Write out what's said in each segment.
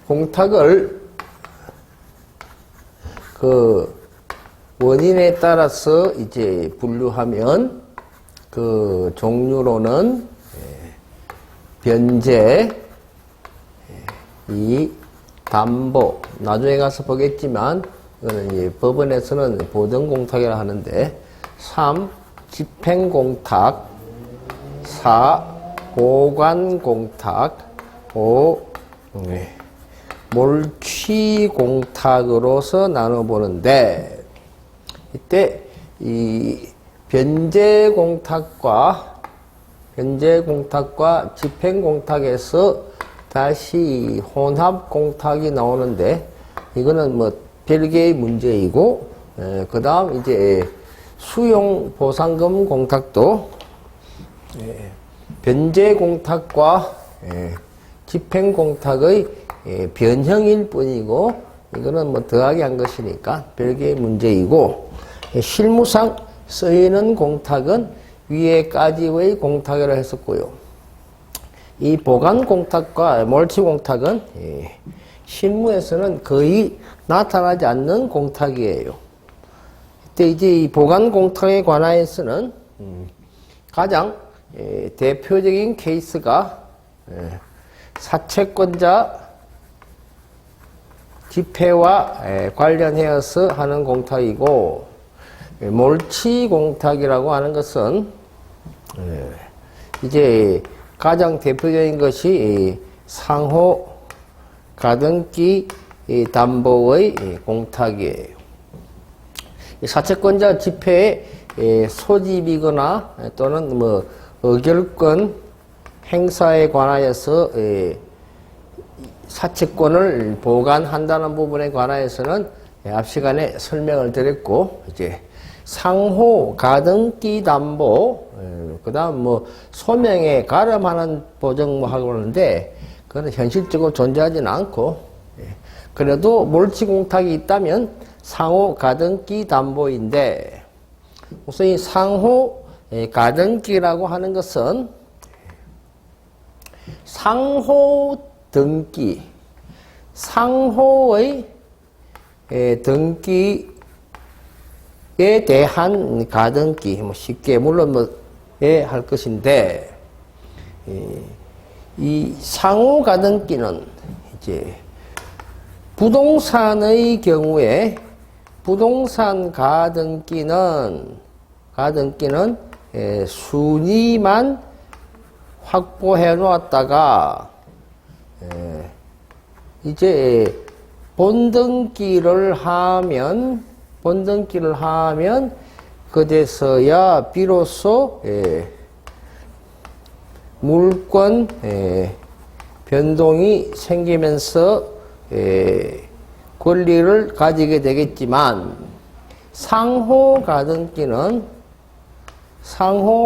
공탁을 그 원인에 따라서 이제 분류하면 그 종류로는 변제, 이 담보, 나중에 가서 보겠지만 이거는 이제 법원에서는 보전공탁이라 하는데 3. 집행공탁 4. 보관공탁 5. 몰취공탁으로서 나눠보는데 이때 이 변제공탁과 집행공탁에서 다시 혼합공탁이 나오는데 이거는 뭐 별개의 문제이고 그 다음 이제 수용보상금 공탁도 변제공탁과 집행공탁의 변형일 뿐이고 이거는 뭐 더하게 한 것이니까 별개의 문제이고 실무상 쓰이는 공탁은 위에까지의 공탁이라 했었고요. 이 보관공탁과 몰취공탁은 실무에서는 거의 나타나지 않는 공탁이에요. 이때 이제 이 보관공탁에 관하여서는 가장 대표적인 케이스가 사채권자 집회와 관련해서 하는 공탁이고 몰취공탁이라고 하는 것은 이제 가장 대표적인 것이 상호 가등기 담보의 공탁이에요. 사채권자 집회의 소집이거나 또는 뭐 의결권 행사에 관하여서 사채권을 보관한다는 부분에 관하여서는 앞 시간에 설명을 드렸고 이제 상호 가등기 담보 그 다음 뭐 소명에 가름하는 보증 뭐 하고 그러는데 그건 현실적으로 존재하지는 않고 그래도 몰취공탁이 있다면 상호 가등기 담보인데 우선 이 상호 가등기라고 하는 것은 상호 등기 상호의 등기에 대한 가등기 뭐 쉽게 물론 뭐 할 것인데 이 상호 가등기는 이제 부동산의 경우에 부동산 가등기는 순위만 확보해 놓았다가 이제 본등기를 하면 그제서야 비로소 물권 변동이 생기면서 권리를 가지게 되겠지만 상호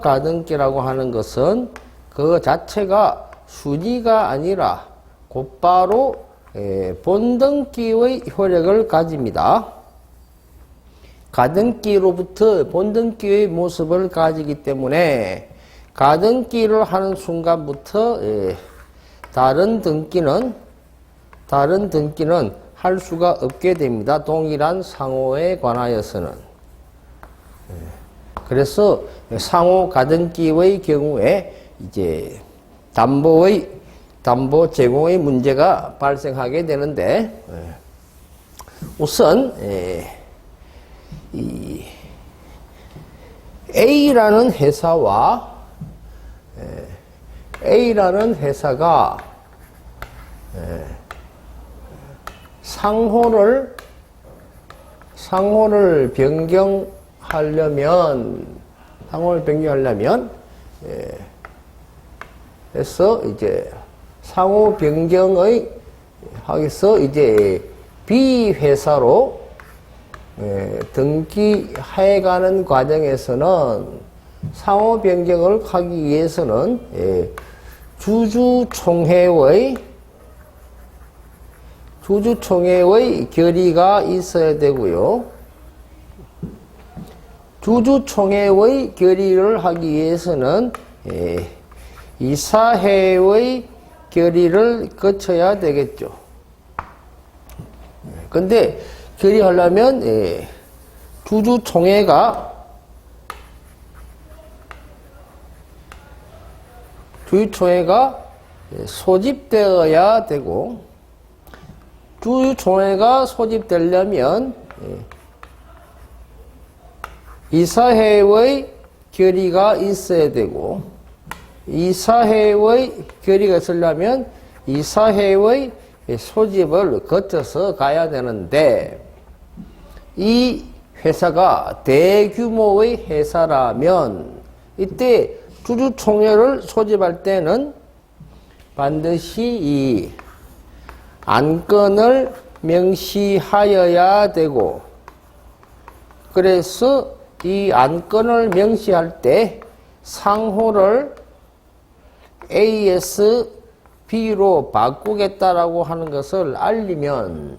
가등기라고 하는 것은 그 자체가 순위가 아니라 곧바로 본등기의 효력을 가집니다. 가등기로부터 본등기의 모습을 가지기 때문에 가등기를 하는 순간부터 다른 등기는 할 수가 없게 됩니다. 동일한 상호에 관하여서는. 그래서 상호 가등기의 경우에 이제 담보 제공의 문제가 발생하게 되는데 우선 이 A라는 회사가 상호를 변경하려면 그래서 이제 상호 변경의 하기서 이제 B 회사로 등기해가는 과정에서는 상호 변경을 하기 위해서는 주주총회의 결의가 있어야 되고요. 주주총회의 결의를 하기 위해서는 이사회의 결의를 거쳐야 되겠죠. 근데 결의하려면 주주총회가 소집되어야 되고, 주주총회가 소집되려면 이사회의 결의가 있어야 되고, 이사회의 결의가 있으려면 이사회의 소집을 거쳐서 가야 되는데, 이 회사가 대규모의 회사라면 이때 주주총회를 소집할 때는 반드시 이 안건을 명시하여야 되고, 그래서 이 안건을 명시할 때 상호를 AS, B로 바꾸겠다라고 하는 것을 알리면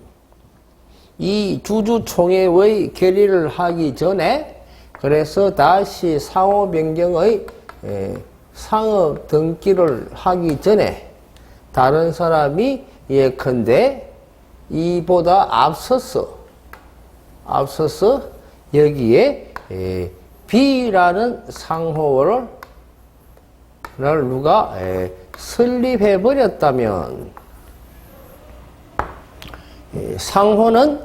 이 주주총회의 결의를 하기 전에, 그래서 다시 상호 변경의 상업 등기를 하기 전에 다른 사람이 예컨대 이보다 앞서서 여기에 B라는 상호를 누가 설립해 버렸다면, 상호는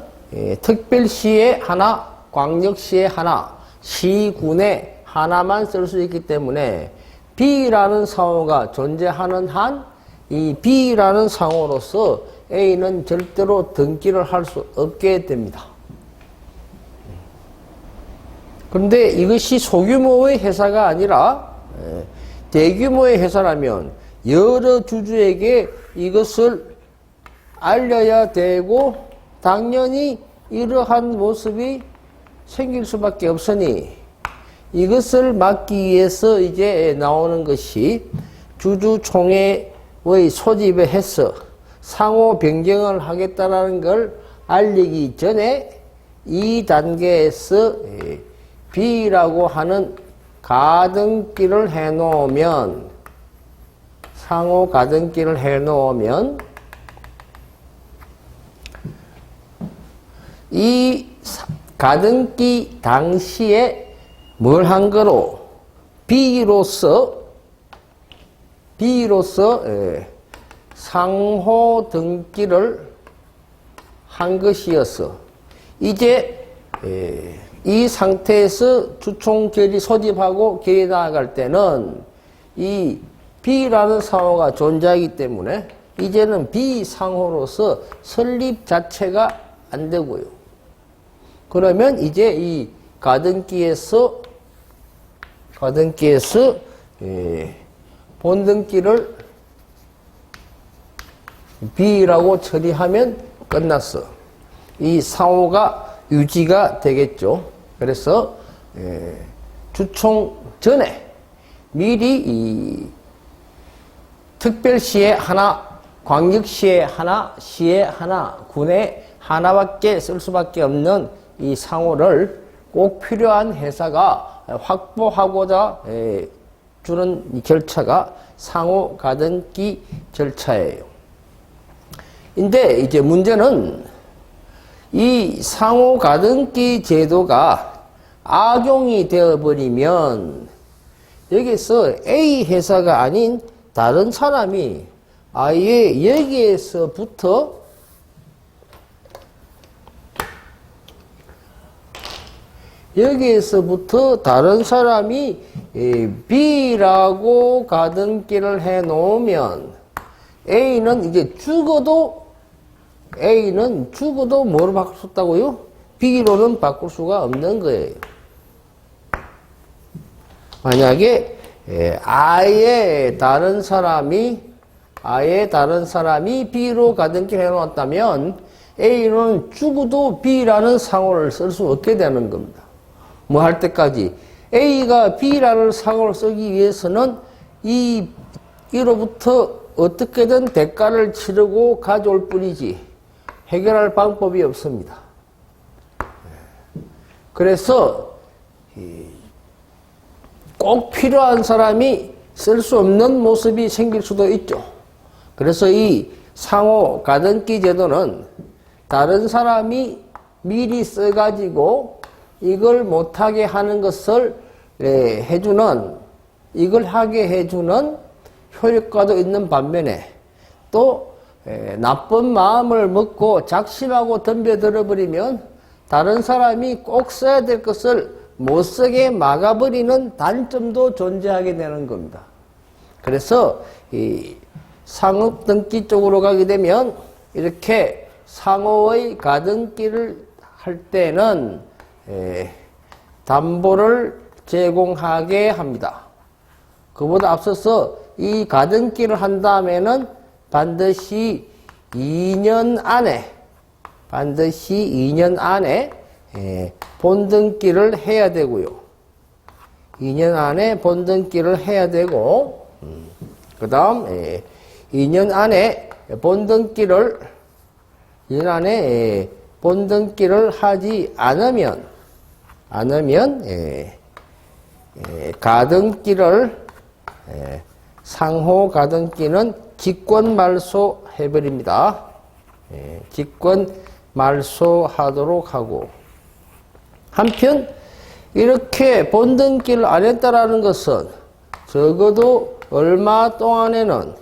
특별시에 하나, 광역시에 하나, 시군에 하나만 쓸 수 있기 때문에 B라는 상호가 존재하는 한 이 B라는 상호로서 A는 절대로 등기를 할 수 없게 됩니다. 그런데 이것이 소규모의 회사가 아니라 대규모의 회사라면 여러 주주에게 이것을 알려야 되고, 당연히 이러한 모습이 생길 수밖에 없으니 이것을 막기 위해서 이제 나오는 것이 주주총회의 소집에 해서 상호 변경을 하겠다라는 걸 알리기 전에 이 단계에서 B라고 하는 가등기를 해놓으면, 상호 가등기를 해놓으면 이 가등기 당시에 뭘 한 거로 B로서 상호 등기를 한 것이어서, 이제 이 상태에서 주총 결의 소집하고 결의 나아갈 때는 이 B라는 상호가 존재하기 때문에 이제는 B 상호로서 설립 자체가 안 되고요. 그러면 이제 이 가등기에서 본등기를 B라고 처리하면 끝났어. 이 상호가 유지가 되겠죠. 그래서 주총 전에 미리 이 특별시에 하나, 광역시에 하나, 시에 하나, 군에 하나밖에 쓸 수밖에 없는 이 상호를 꼭 필요한 회사가 확보하고자 주는 절차가 상호 가등기 절차예요. 근데 이제 문제는 이 상호 가등기 제도가 악용이 되어버리면 여기서 A 회사가 아닌 다른 사람이 아예 여기에서부터 다른 사람이 B라고 가등기를 해 놓으면 A는 이제 죽어도 뭐로 바꿀 수 없다고요? B로는 바꿀 수가 없는 거예요. 만약에 아예 다른 사람이 B로 가등기를 해 놓았다면 A는 죽어도 B라는 상호를 쓸 수 없게 되는 겁니다. 뭐 할 때까지 A가 B라는 상호를 쓰기 위해서는 이로부터 어떻게든 대가를 치르고 가져올 뿐이지 해결할 방법이 없습니다. 그래서 꼭 필요한 사람이 쓸 수 없는 모습이 생길 수도 있죠. 그래서 이 상호 가등기 제도는 다른 사람이 미리 써가지고 이걸 못하게 하는 것을 해주는, 이걸 하게 해주는 효력과도 있는 반면에 또 나쁜 마음을 먹고 작심하고 덤벼들어 버리면 다른 사람이 꼭 써야 될 것을 못 쓰게 막아버리는 단점도 존재하게 되는 겁니다. 그래서 이 상업등기 쪽으로 가게 되면 이렇게 상호의 가등기를 할 때는 담보를 제공하게 합니다. 그보다 앞서서 이 가등기를 한 다음에는 반드시 2년 안에 본등기를 해야 되고요. 2년 안에 본등기를 해야 되고, 그 다음 2년 안에 본등기를 하지 않으면 가등기를 상호 가등기는 직권 말소해버립니다. 직권 말소하도록 하고, 한편 이렇게 본등기를 안 했다라는 것은 적어도 얼마 동안에는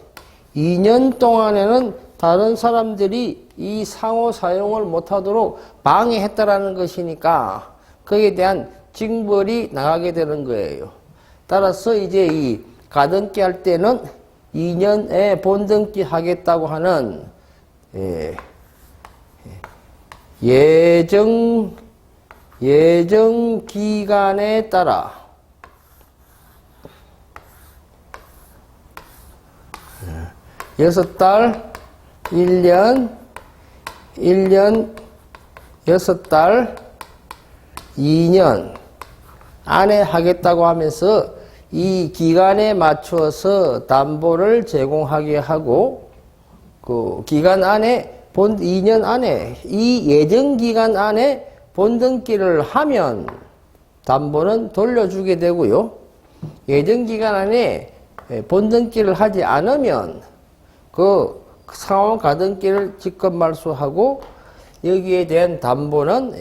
2년 동안에는 다른 사람들이 이 상호 사용을 못하도록 방해했다라는 것이니까 그에 대한 징벌이 나가게 되는 거예요. 따라서 이제 이 가등기 할 때는 2년에 본등기 하겠다고 하는 예정 기간에 따라 6달, 1년, 6달, 2년 안에 하겠다고 하면서 이 기간에 맞추어서 담보를 제공하게 하고, 그 기간 안에 2년 안에, 이 예정 기간 안에 본등기를 하면 담보는 돌려주게 되고요. 예정 기간 안에 본등기를 하지 않으면 그 상호 가등기를 직권 말소하고 여기에 대한 담보는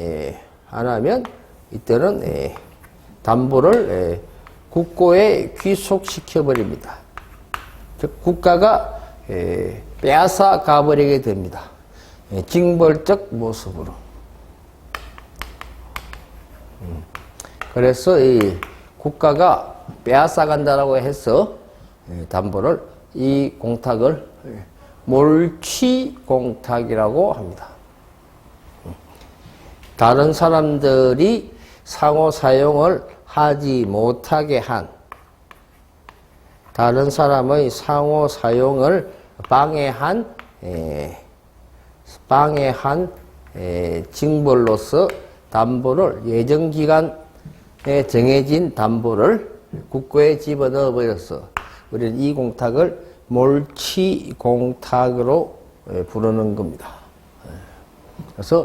안 하면 이때는 담보를 국고에 귀속시켜 버립니다. 즉 국가가 빼앗아 가버리게 됩니다. 징벌적 모습으로. 그래서 이 국가가 빼앗아 간다라고 해서 담보를, 이 공탁을 몰취공탁이라고 합니다. 다른 사람들이 상호 사용을 하지 못하게 한, 다른 사람의 상호 사용을 방해한 징벌로서 담보를, 예정기간에 정해진 담보를 국고에 집어넣어 버려서 우리는 이 공탁을 몰취공탁으로 부르는 겁니다. 그래서